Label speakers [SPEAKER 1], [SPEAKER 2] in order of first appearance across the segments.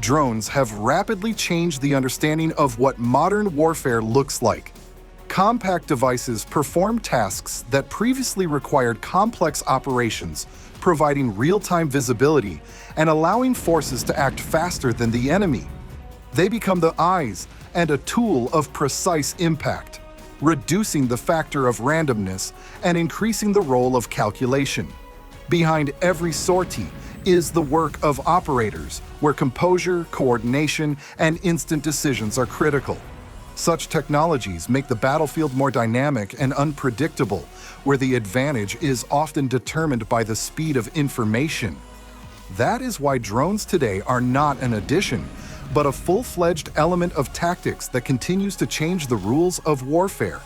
[SPEAKER 1] Drones have rapidly changed the understanding of what modern warfare looks like. Compact devices perform tasks that previously required complex operations, providing real-time visibility and allowing forces to act faster than the enemy. They become the eyes and a tool of precise impact, reducing the factor of randomness and increasing the role of calculation. Behind every sortie is the work of operators, where composure, coordination, and instant decisions are critical. Such technologies make the battlefield more dynamic and unpredictable, where the advantage is often determined by the speed of information. That is why drones today are not an addition, but a full-fledged element of tactics that continues to change the rules of warfare.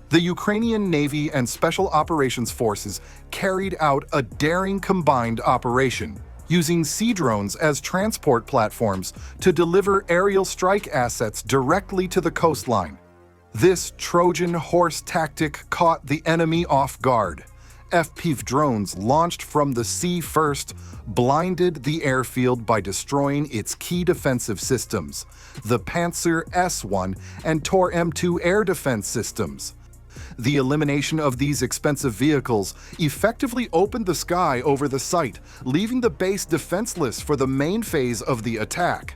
[SPEAKER 1] The Ukrainian Navy and Special Operations Forces carried out a daring combined operation, using sea drones as transport platforms to deliver aerial strike assets directly to the coastline. This Trojan horse tactic caught the enemy off guard. FPV drones launched from the sea first blinded the airfield by destroying its key defensive systems, the Panzer S-1 and Tor M2 air defense systems. The elimination of these expensive vehicles effectively opened the sky over the site, leaving the base defenseless for the main phase of the attack.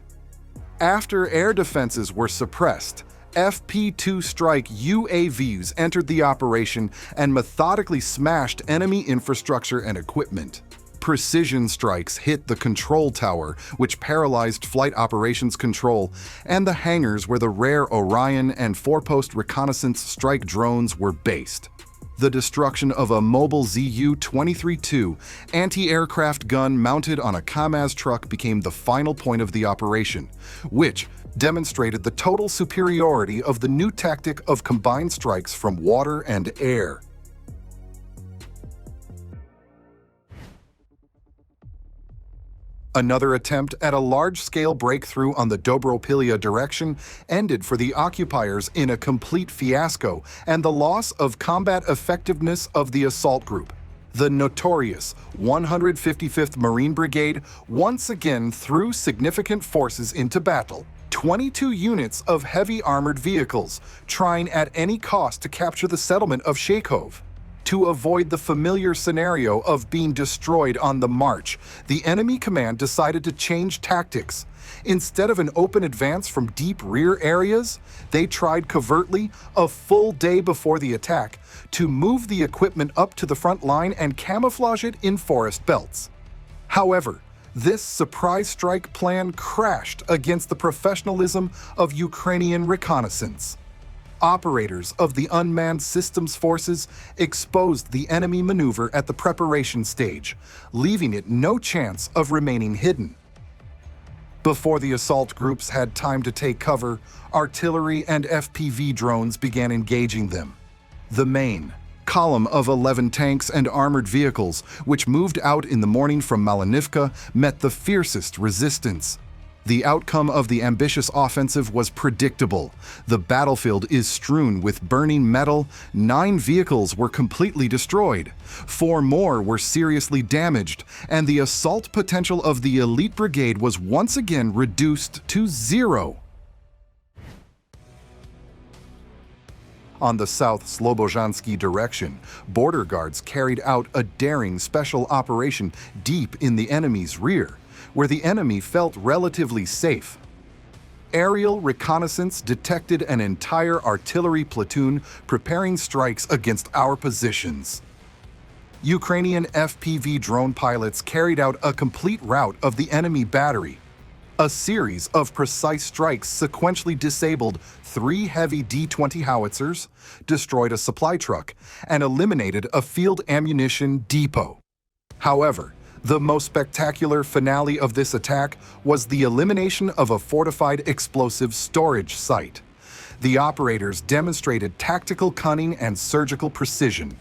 [SPEAKER 1] After air defenses were suppressed, FP-2 strike UAVs entered the operation and methodically smashed enemy infrastructure and equipment. Precision strikes hit the control tower, which paralyzed flight operations control, and the hangars where the rare Orion and four-post reconnaissance strike drones were based. The destruction of a mobile Zu-23-2 anti-aircraft gun mounted on a Kamaz truck became the final point of the operation, which demonstrated the total superiority of the new tactic of combined strikes from water and air. Another attempt at a large-scale breakthrough on the Dobropilia direction ended for the occupiers in a complete fiasco and the loss of combat effectiveness of the assault group. The notorious 155th Marine Brigade once again threw significant forces into battle. 22 units of heavy armored vehicles, trying at any cost to capture the settlement of Sheikhov. To avoid the familiar scenario of being destroyed on the march, the enemy command decided to change tactics. Instead of an open advance from deep rear areas, they tried covertly, a full day before the attack, to move the equipment up to the front line and camouflage it in forest belts. However, this surprise strike plan crashed against the professionalism of Ukrainian reconnaissance. Operators of the unmanned systems forces exposed the enemy maneuver at the preparation stage, leaving it no chance of remaining hidden. Before the assault groups had time to take cover, artillery and FPV drones began engaging them. The main column of 11 tanks and armored vehicles, which moved out in the morning from Malinivka, met the fiercest resistance. The outcome of the ambitious offensive was predictable. The battlefield is strewn with burning metal. 9 vehicles were completely destroyed. 4 more were seriously damaged, and the assault potential of the elite brigade was once again reduced to 0. On the South Slobozhansky direction, border guards carried out a daring special operation deep in the enemy's rear, where the enemy felt relatively safe. Aerial reconnaissance detected an entire artillery platoon preparing strikes against our positions. Ukrainian FPV drone pilots carried out a complete rout of the enemy battery. A series of precise strikes sequentially disabled 3 heavy D-20 howitzers, destroyed a supply truck, and eliminated a field ammunition depot. However, the most spectacular finale of this attack was the elimination of a fortified explosive storage site. The operators demonstrated tactical cunning and surgical precision.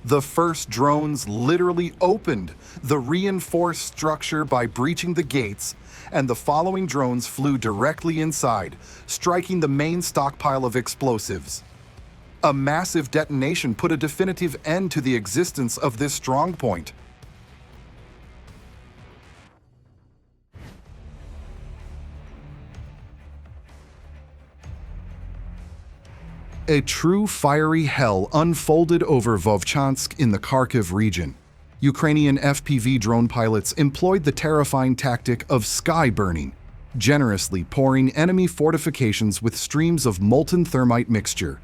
[SPEAKER 1] The first drones literally opened the reinforced structure by breaching the gates, and the following drones flew directly inside, striking the main stockpile of explosives. A massive detonation put a definitive end to the existence of this strongpoint. A true fiery hell unfolded over Vovchansk in the Kharkiv region. Ukrainian FPV drone pilots employed the terrifying tactic of sky burning, generously pouring enemy fortifications with streams of molten thermite mixture.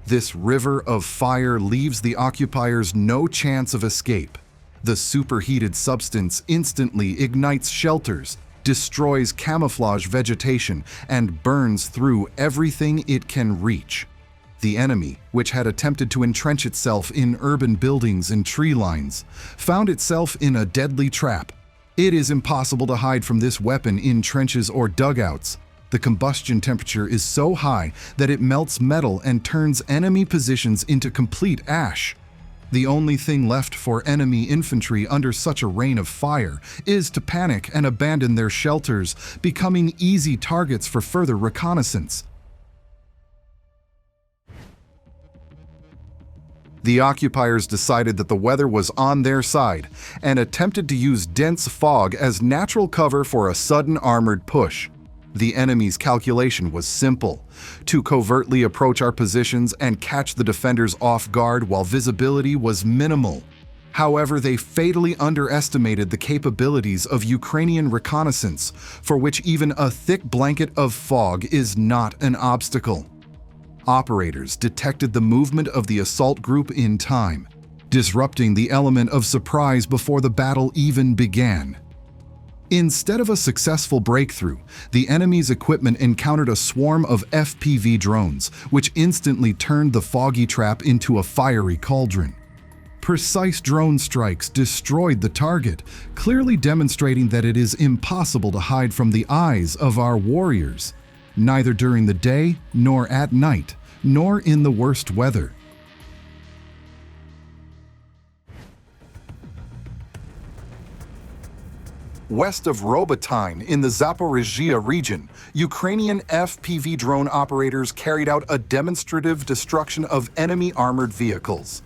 [SPEAKER 1] This river of fire leaves the occupiers no chance of escape. The superheated substance instantly ignites shelters, destroys camouflage vegetation, and burns through everything it can reach. The enemy, which had attempted to entrench itself in urban buildings and tree lines, found itself in a deadly trap. It is impossible to hide from this weapon in trenches or dugouts. The combustion temperature is so high that it melts metal and turns enemy positions into complete ash. The only thing left for enemy infantry under such a rain of fire is to panic and abandon their shelters, becoming easy targets for further reconnaissance. The occupiers decided that the weather was on their side and attempted to use dense fog as natural cover for a sudden armored push. The enemy's calculation was simple: to covertly approach our positions and catch the defenders off guard while visibility was minimal. However, they fatally underestimated the capabilities of Ukrainian reconnaissance, for which even a thick blanket of fog is not an obstacle. Operators detected the movement of the assault group in time, disrupting the element of surprise before the battle even began. Instead of a successful breakthrough, the enemy's equipment encountered a swarm of FPV drones, which instantly turned the Foggy trap into a fiery cauldron. Precise drone strikes destroyed the target, clearly demonstrating that it is impossible to hide from the eyes of our warriors, neither during the day nor at night, nor in the worst weather. West of Robotic in the Zaporizhzhia region, Ukrainian FPV drone operators carried out a demonstrative destruction of enemy armored vehicles.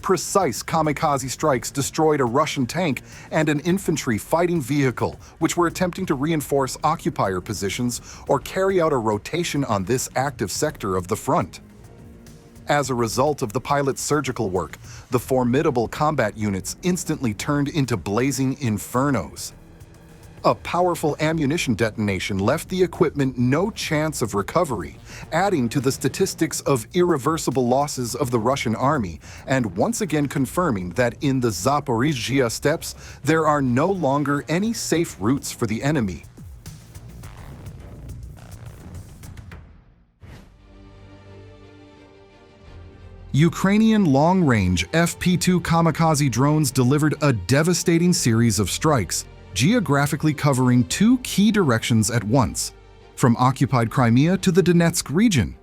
[SPEAKER 1] Precise kamikaze strikes destroyed a Russian tank and an infantry fighting vehicle, which were attempting to reinforce occupier positions or carry out a rotation on this active sector of the front. As a result of the pilot's surgical work, the formidable combat units instantly turned into blazing infernos. A powerful ammunition detonation left the equipment no chance of recovery, adding to the statistics of irreversible losses of the Russian army, and once again confirming that in the Zaporizhzhia steppes, there are no longer any safe routes for the enemy. Ukrainian long-range FP-2 kamikaze drones delivered a devastating series of strikes, geographically covering two key directions at once, from occupied Crimea to the Donetsk region.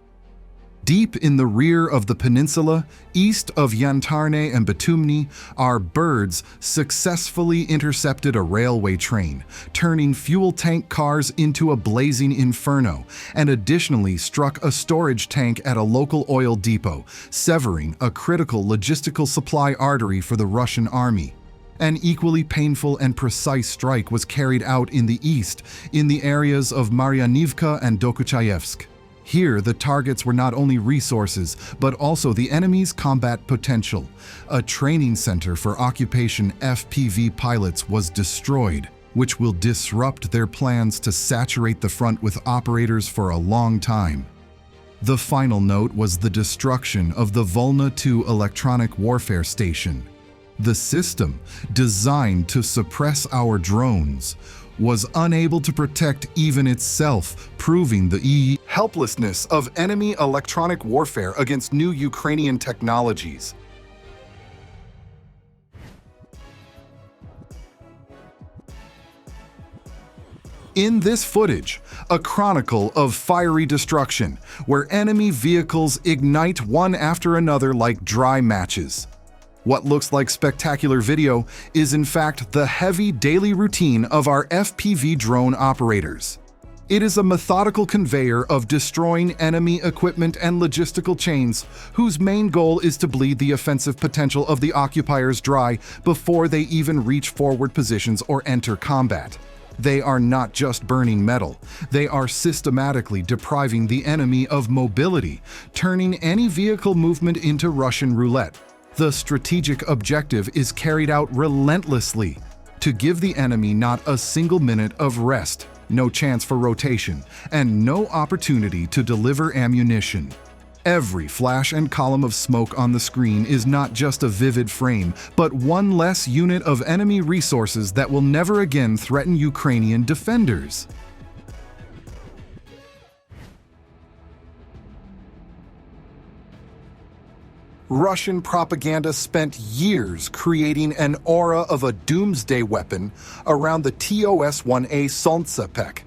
[SPEAKER 1] Deep in the rear of the peninsula, east of Yantarne and Batumny, our birds successfully intercepted a railway train, turning fuel tank cars into a blazing inferno, and additionally struck a storage tank at a local oil depot, severing a critical logistical supply artery for the Russian army. An equally painful and precise strike was carried out in the east, in the areas of Maryanivka and Dokuchayevsk. Here, the targets were not only resources, but also the enemy's combat potential. A training center for occupation FPV pilots was destroyed, which will disrupt their plans to saturate the front with operators for a long time. The final note was the destruction of the Volna 2 electronic warfare station. The system, designed to suppress our drones, was unable to protect even itself, proving the helplessness of enemy electronic warfare against new Ukrainian technologies. In this footage, a chronicle of fiery destruction, where enemy vehicles ignite one after another like dry matches. What looks like spectacular video is in fact the heavy daily routine of our FPV drone operators. It is a methodical conveyor of destroying enemy equipment and logistical chains, whose main goal is to bleed the offensive potential of the occupiers dry before they even reach forward positions or enter combat. They are not just burning metal, they are systematically depriving the enemy of mobility, turning any vehicle movement into Russian roulette. The strategic objective is carried out relentlessly, to give the enemy not a single minute of rest, no chance for rotation, and no opportunity to deliver ammunition. Every flash and column of smoke on the screen is not just a vivid frame, but one less unit of enemy resources that will never again threaten Ukrainian defenders. Russian propaganda spent years creating an aura of a doomsday weapon around the TOS-1A Solntsepek.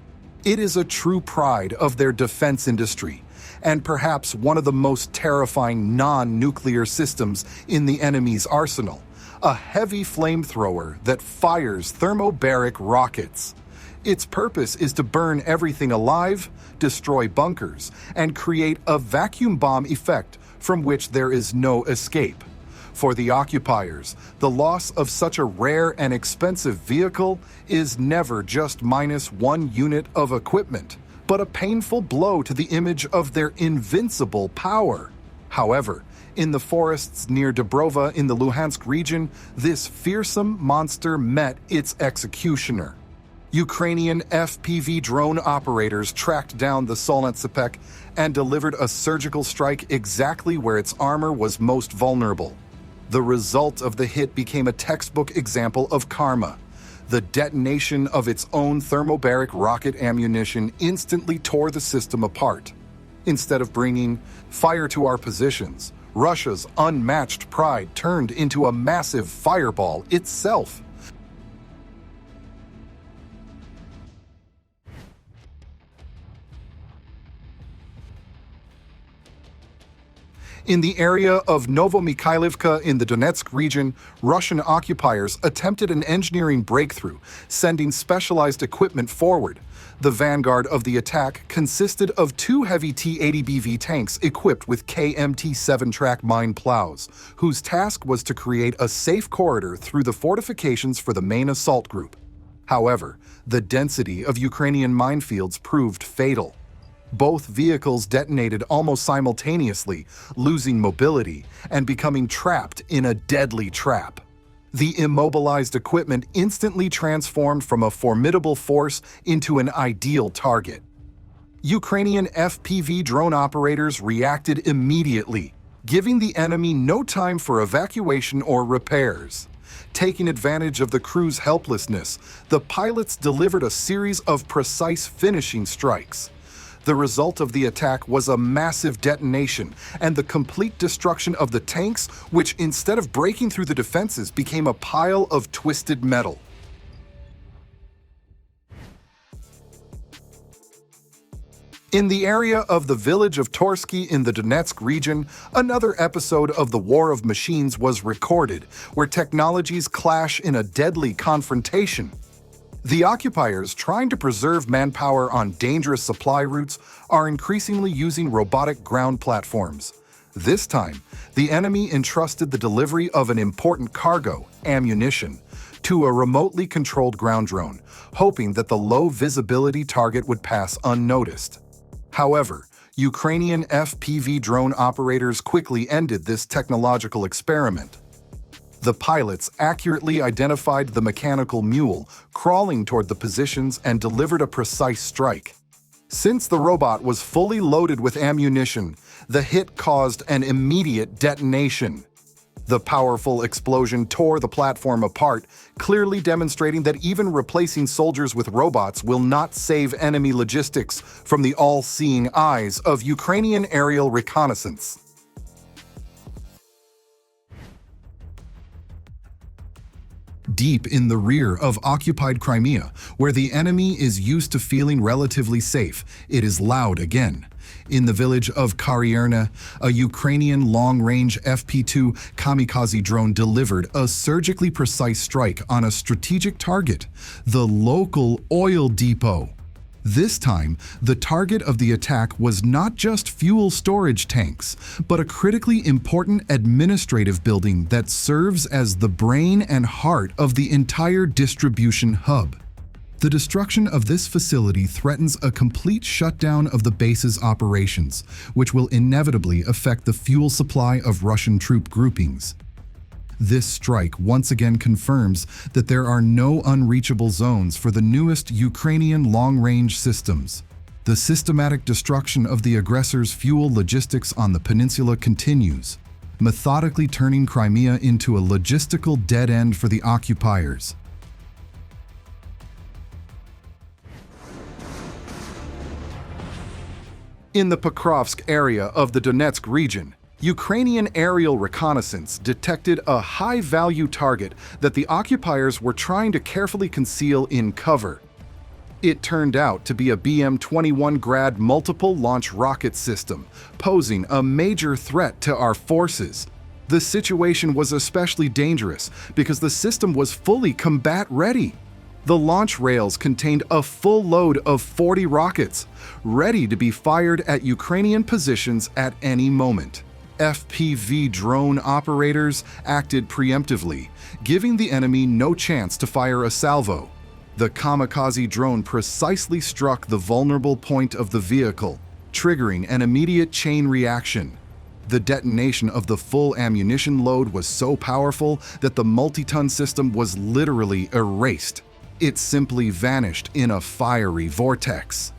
[SPEAKER 1] It is a true pride of their defense industry, and perhaps one of the most terrifying non-nuclear systems in the enemy's arsenal, a heavy flamethrower that fires thermobaric rockets. Its purpose is to burn everything alive, destroy bunkers, and create a vacuum bomb effect from which there is no escape. For the occupiers, the loss of such a rare and expensive vehicle is never just -1 unit of equipment, but a painful blow to the image of their invincible power. However, in the forests near Dubrova in the Luhansk region, this fearsome monster met its executioner. Ukrainian FPV drone operators tracked down the Solntsepek and delivered a surgical strike exactly where its armor was most vulnerable. The result of the hit became a textbook example of karma. The detonation of its own thermobaric rocket ammunition instantly tore the system apart. Instead of bringing fire to our positions, Russia's unmatched pride turned into a massive fireball itself. In the area of Novomikhailivka in the Donetsk region, Russian occupiers attempted an engineering breakthrough, sending specialized equipment forward. The vanguard of the attack consisted of 2 heavy T-80BV tanks equipped with KMT-7 track mine plows, whose task was to create a safe corridor through the fortifications for the main assault group. However, the density of Ukrainian minefields proved fatal. Both vehicles detonated almost simultaneously, losing mobility and becoming trapped in a deadly trap. The immobilized equipment instantly transformed from a formidable force into an ideal target. Ukrainian FPV drone operators reacted immediately, giving the enemy no time for evacuation or repairs. Taking advantage of the crew's helplessness, the pilots delivered a series of precise finishing strikes. The result of the attack was a massive detonation and the complete destruction of the tanks, which instead of breaking through the defenses became a pile of twisted metal. In the area of the village of Torsky in the Donetsk region, another episode of the War of Machines was recorded, where technologies clash in a deadly confrontation. The occupiers, trying to preserve manpower on dangerous supply routes, are increasingly using robotic ground platforms. This time, the enemy entrusted the delivery of an important cargo, ammunition, to a remotely controlled ground drone, hoping that the low-visibility target would pass unnoticed. However, Ukrainian FPV drone operators quickly ended this technological experiment. The pilots accurately identified the mechanical mule crawling toward the positions and delivered a precise strike. Since the robot was fully loaded with ammunition, the hit caused an immediate detonation. The powerful explosion tore the platform apart, clearly demonstrating that even replacing soldiers with robots will not save enemy logistics from the all-seeing eyes of Ukrainian aerial reconnaissance. Deep in the rear of occupied Crimea, where the enemy is used to feeling relatively safe, it is loud again. In the village of Karyerna, a Ukrainian long-range FP-2 kamikaze drone delivered a surgically precise strike on a strategic target, the local oil depot. This time, the target of the attack was not just fuel storage tanks, but a critically important administrative building that serves as the brain and heart of the entire distribution hub. The destruction of this facility threatens a complete shutdown of the base's operations, which will inevitably affect the fuel supply of Russian troop groupings. This strike once again confirms that there are no unreachable zones for the newest Ukrainian long-range systems. The systematic destruction of the aggressor's fuel logistics on the peninsula continues, methodically turning Crimea into a logistical dead end for the occupiers. In the Pokrovsk area of the Donetsk region, Ukrainian aerial reconnaissance detected a high-value target that the occupiers were trying to carefully conceal in cover. It turned out to be a BM-21 Grad multiple-launch rocket system, posing a major threat to our forces. The situation was especially dangerous because the system was fully combat-ready. The launch rails contained a full load of 40 rockets, ready to be fired at Ukrainian positions at any moment. FPV drone operators acted preemptively, giving the enemy no chance to fire a salvo. The kamikaze drone precisely struck the vulnerable point of the vehicle, triggering an immediate chain reaction. The detonation of the full ammunition load was so powerful that the multi-ton system was literally erased. It simply vanished in a fiery vortex.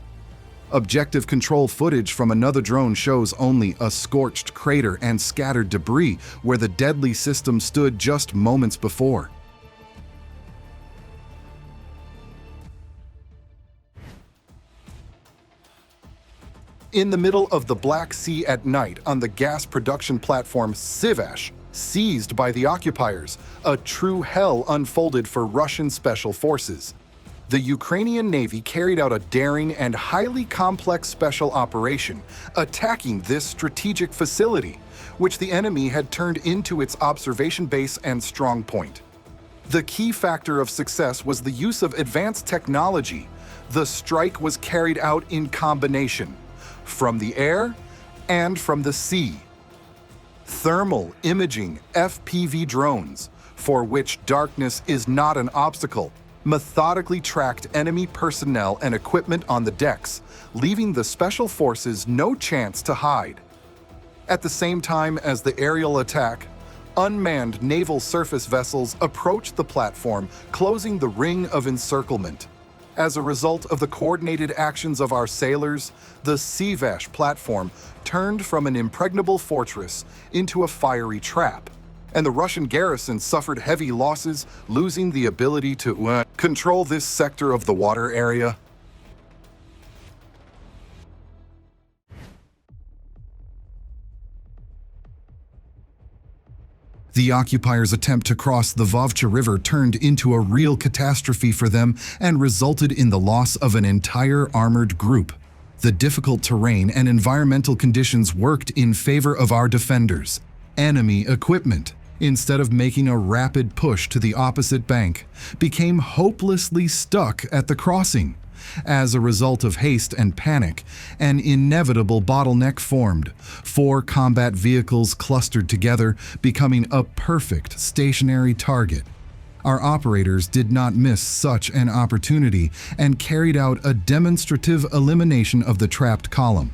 [SPEAKER 1] Objective control footage from another drone shows only a scorched crater and scattered debris where the deadly system stood just moments before. In the middle of the Black Sea at night on the gas production platform Sivash, seized by the occupiers, a true hell unfolded for Russian special forces. The Ukrainian Navy carried out a daring and highly complex special operation, attacking this strategic facility, which the enemy had turned into its observation base and strong point. The key factor of success was the use of advanced technology. The strike was carried out in combination, from the air and from the sea. Thermal imaging FPV drones, for which darkness is not an obstacle, methodically tracked enemy personnel and equipment on the decks, leaving the special forces no chance to hide. At the same time as the aerial attack, unmanned naval surface vessels approached the platform, closing the ring of encirclement. As a result of the coordinated actions of our sailors, the Sivash platform turned from an impregnable fortress into a fiery trap, and the Russian garrison suffered heavy losses, losing the ability to control this sector of the water area. The occupiers' attempt to cross the Vovcha River turned into a real catastrophe for them and resulted in the loss of an entire armored group. The difficult terrain and environmental conditions worked in favor of our defenders. Enemy equipment, instead of making a rapid push to the opposite bank, became hopelessly stuck at the crossing. As a result of haste and panic, an inevitable bottleneck formed. 4 combat vehicles clustered together, becoming a perfect stationary target. Our operators did not miss such an opportunity and carried out a demonstrative elimination of the trapped column.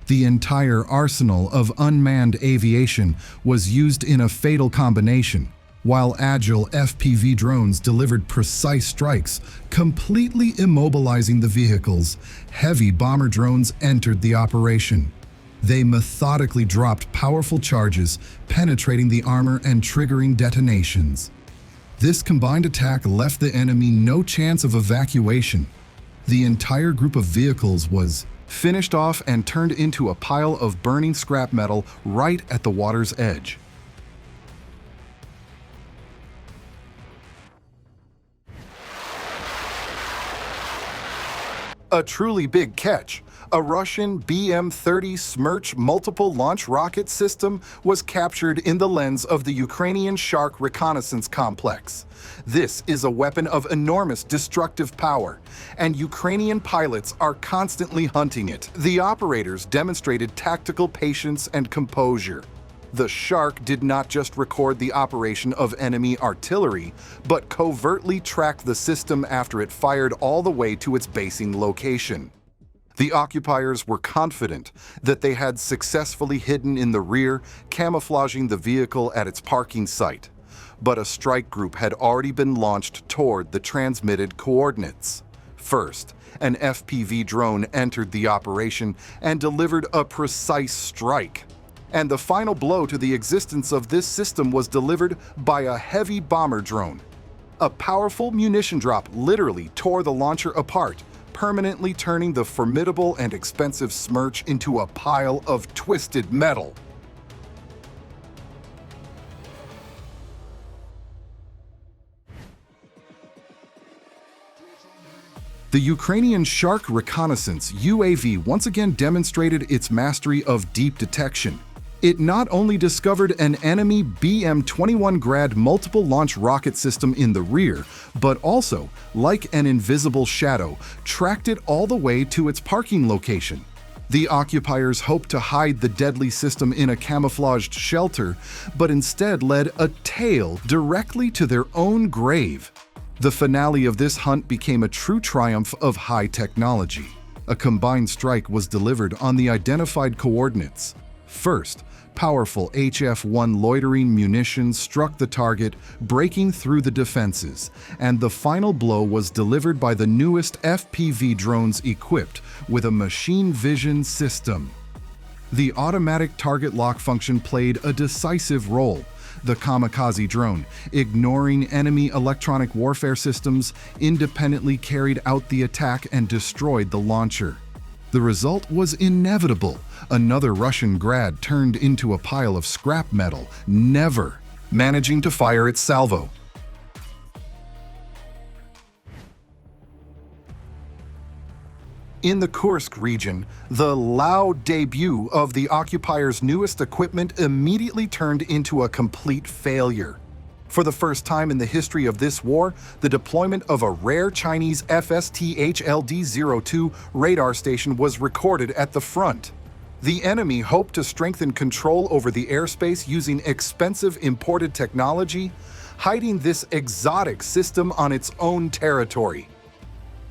[SPEAKER 1] The entire arsenal of unmanned aviation was used in a fatal combination, while agile FPV drones delivered precise strikes, completely immobilizing the vehicles. Heavy bomber drones entered the operation. They methodically dropped powerful charges, penetrating the armor and triggering detonations. This combined attack left the enemy no chance of evacuation. The entire group of vehicles was finished off and turned into a pile of burning scrap metal right at the water's edge. A truly big catch. A Russian BM-30 Smerch multiple launch rocket system was captured in the lens of the Ukrainian Shark reconnaissance complex. This is a weapon of enormous destructive power, and Ukrainian pilots are constantly hunting it. The operators demonstrated tactical patience and composure. The Shark did not just record the operation of enemy artillery, but covertly tracked the system after it fired all the way to its basing location. The occupiers were confident that they had successfully hidden in the rear, camouflaging the vehicle at its parking site. But a strike group had already been launched toward the transmitted coordinates. First, an FPV drone entered the operation and delivered a precise strike. And the final blow to the existence of this system was delivered by a heavy bomber drone. A powerful munition drop literally tore the launcher apart, permanently turning the formidable and expensive Smerch into a pile of twisted metal. The Ukrainian Shark reconnaissance UAV once again demonstrated its mastery of deep detection. It not only discovered an enemy BM-21 Grad multiple launch rocket system in the rear, but also, like an invisible shadow, tracked it all the way to its parking location. The occupiers hoped to hide the deadly system in a camouflaged shelter, but instead led a tail directly to their own grave. The finale of this hunt became a true triumph of high technology. A combined strike was delivered on the identified coordinates. First, powerful HF-1 loitering munitions struck the target, breaking through the defenses, and the final blow was delivered by the newest FPV drones equipped with a machine vision system. The automatic target lock function played a decisive role. The kamikaze drone, ignoring enemy electronic warfare systems, independently carried out the attack and destroyed the launcher. The result was inevitable. Another Russian Grad turned into a pile of scrap metal, never managing to fire its salvo. In the Kursk region, the loud debut of the occupiers' newest equipment immediately turned into a complete failure. For the first time in the history of this war, the deployment of a rare Chinese FSTHLD-02 radar station was recorded at the front. The enemy hoped to strengthen control over the airspace using expensive imported technology, hiding this exotic system on its own territory.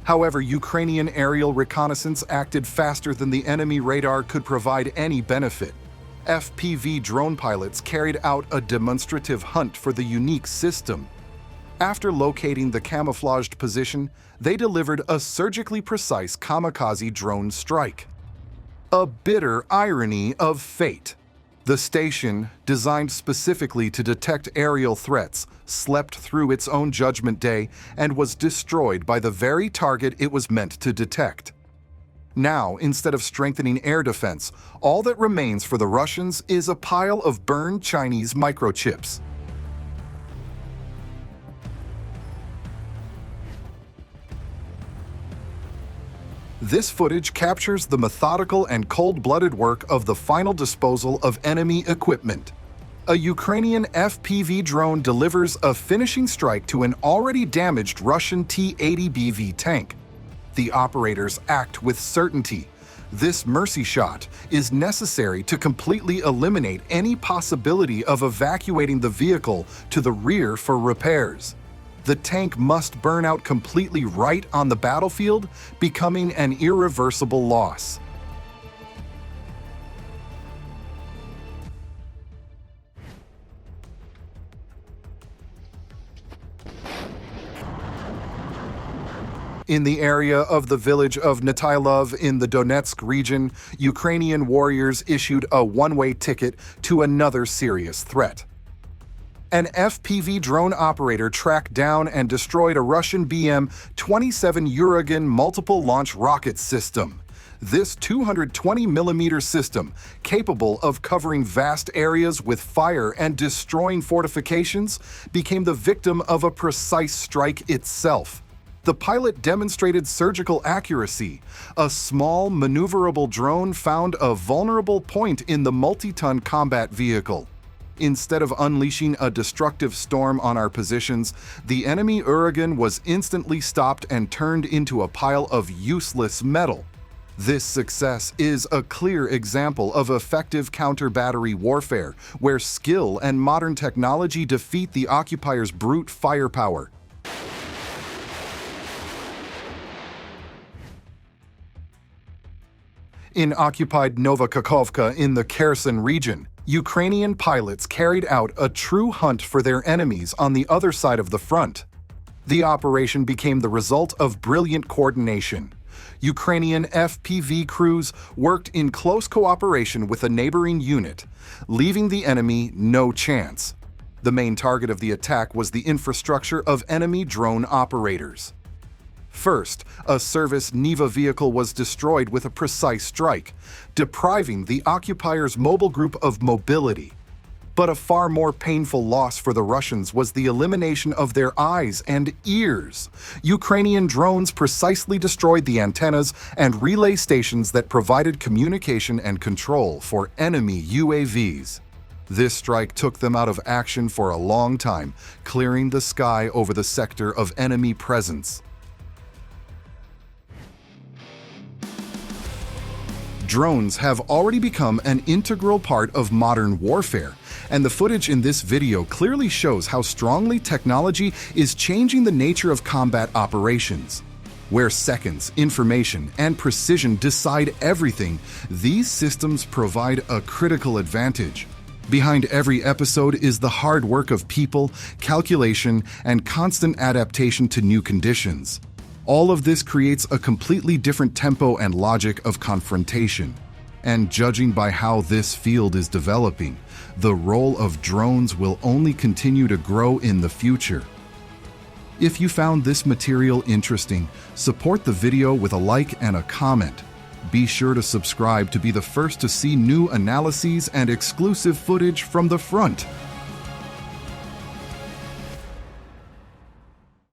[SPEAKER 1] However, Ukrainian aerial reconnaissance acted faster than the enemy radar could provide any benefit. FPV drone pilots carried out a demonstrative hunt for the unique system. After locating the camouflaged position, they delivered a surgically precise kamikaze drone strike. A bitter irony of fate. The station, designed specifically to detect aerial threats, slept through its own judgment day and was destroyed by the very target it was meant to detect. Now, instead of strengthening air defense, all that remains for the Russians is a pile of burned Chinese microchips. This footage captures the methodical and cold-blooded work of the final disposal of enemy equipment. A Ukrainian FPV drone delivers a finishing strike to an already damaged Russian T-80BV tank. The operators act with certainty. This mercy shot is necessary to completely eliminate any possibility of evacuating the vehicle to the rear for repairs. The tank must burn out completely right on the battlefield, becoming an irreversible loss. In the area of the village of Natailov in the Donetsk region, Ukrainian warriors issued a one-way ticket to another serious threat. An FPV drone operator tracked down and destroyed a Russian BM-27 Uragan multiple launch rocket system. This 220mm system, capable of covering vast areas with fire and destroying fortifications, became the victim of a precise strike itself. The pilot demonstrated surgical accuracy. A small, maneuverable drone found a vulnerable point in the multi-ton combat vehicle. Instead of unleashing a destructive storm on our positions, the enemy Uragan was instantly stopped and turned into a pile of useless metal. This success is a clear example of effective counter-battery warfare, where skill and modern technology defeat the occupier's brute firepower. In occupied Nova Kakhovka in the Kherson region, Ukrainian pilots carried out a true hunt for their enemies on the other side of the front. The operation became the result of brilliant coordination. Ukrainian FPV crews worked in close cooperation with a neighboring unit, leaving the enemy no chance. The main target of the attack was the infrastructure of enemy drone operators. First, a service Neva vehicle was destroyed with a precise strike, depriving the occupier's mobile group of mobility. But a far more painful loss for the Russians was the elimination of their eyes and ears. Ukrainian drones precisely destroyed the antennas and relay stations that provided communication and control for enemy UAVs. This strike took them out of action for a long time, clearing the sky over the sector of enemy presence. Drones have already become an integral part of modern warfare, and the footage in this video clearly shows how strongly technology is changing the nature of combat operations. Where seconds, information, and precision decide everything, these systems provide a critical advantage. Behind every episode is the hard work of people, calculation, and constant adaptation to new conditions. All of this creates a completely different tempo and logic of confrontation. And judging by how this field is developing, the role of drones will only continue to grow in the future. If you found this material interesting, support the video with a like and a comment. Be sure to subscribe to be the first to see new analyses and exclusive footage from the front.